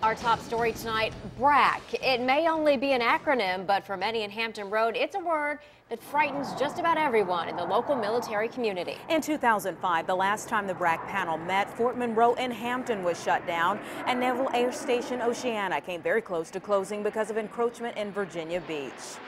Our top story tonight, BRAC. It may only be an acronym, but for many in Hampton Road, it's a word that frightens just about everyone in the local military community. In 2005, the last time the BRAC panel met, Fort Monroe in Hampton was shut down, and Naval Air Station Oceana came very close to closing because of encroachment in Virginia Beach.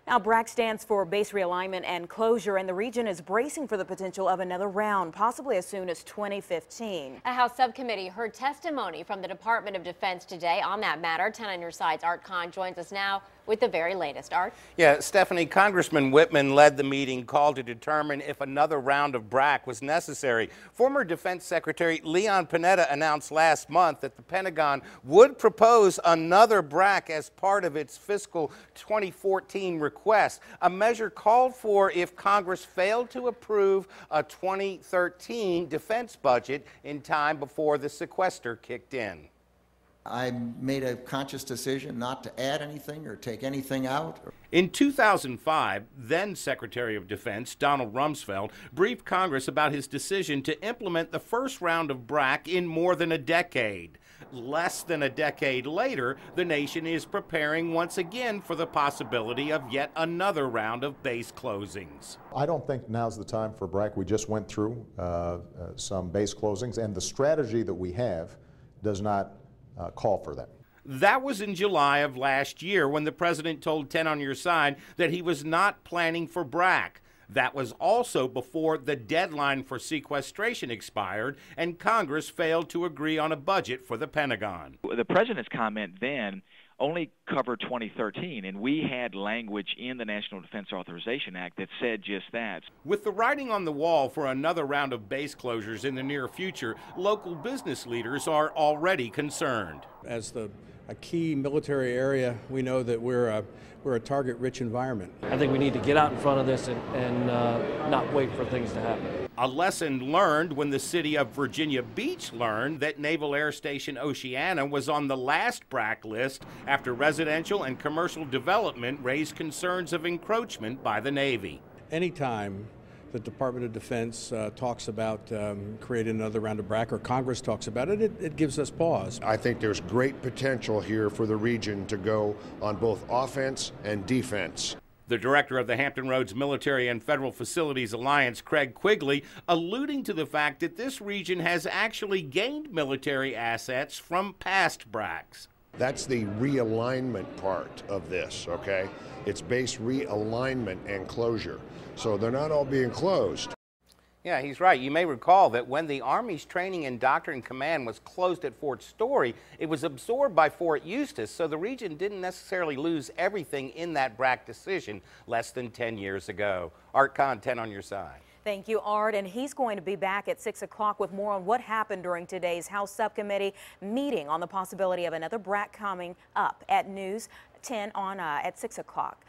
Now, BRAC stands for Base Realignment and Closure, and the region is bracing for the potential of another round, possibly as soon as 2015. A House subcommittee heard testimony from the Department of Defense today on that matter. 10 on your side's Art Kohn joins us now with the very latest. Art? Yeah, Stephanie, Congressman Whitman led the meeting called to determine if another round of BRAC was necessary. Former Defense Secretary Leon Panetta announced last month that the Pentagon would propose another BRAC as part of its fiscal 2014 request, a measure called for if Congress failed to approve a 2013 defense budget in time before the sequester kicked in. I made a conscious decision not to add anything or take anything out. In 2005, then Secretary of Defense Donald Rumsfeld briefed Congress about his decision to implement the first round of BRAC in more than a decade. Less than a decade later, the nation is preparing once again for the possibility of yet another round of base closings. I don't think now's the time for BRAC. We just went through some base closings, and the strategy that we have does not call for that. That was in July of last year when the president told 10 on your side that he was not planning for BRAC. That was also before the deadline for sequestration expired and Congress failed to agree on a budget for the Pentagon. The president's comment then only covered 2013, and we had language in the National Defense Authorization Act that said just that. With the writing on the wall for another round of base closures in the near future, local business leaders are already concerned. As a key military area, we know that we're a target-rich environment. I think we need to get out in front of this and not wait for things to happen. A lesson learned when the city of Virginia Beach learned that Naval Air Station Oceana was on the last BRAC list after residential and commercial development raised concerns of encroachment by the Navy. Anytime the Department of Defense talks about creating another round of BRAC, or Congress talks about it, it gives us pause. I think there's great potential here for the region to go on both offense and defense. The director of the Hampton Roads Military and Federal Facilities Alliance, Craig Quigley, alluding to the fact that this region has actually gained military assets from past BRACs. That's the realignment part of this, okay? It's base realignment and closure. So they're not all being closed. Yeah, he's right. You may recall that when the Army's Training and Doctrine Command was closed at Fort Story, it was absorbed by Fort Eustis, so the region didn't necessarily lose everything in that BRAC decision less than 10 years ago. Art Kohn, 10 on your side. Thank you, Art. And he's going to be back at 6 o'clock with more on what happened during today's House Subcommittee meeting on the possibility of another BRAC coming up at News 10 at 6 o'clock.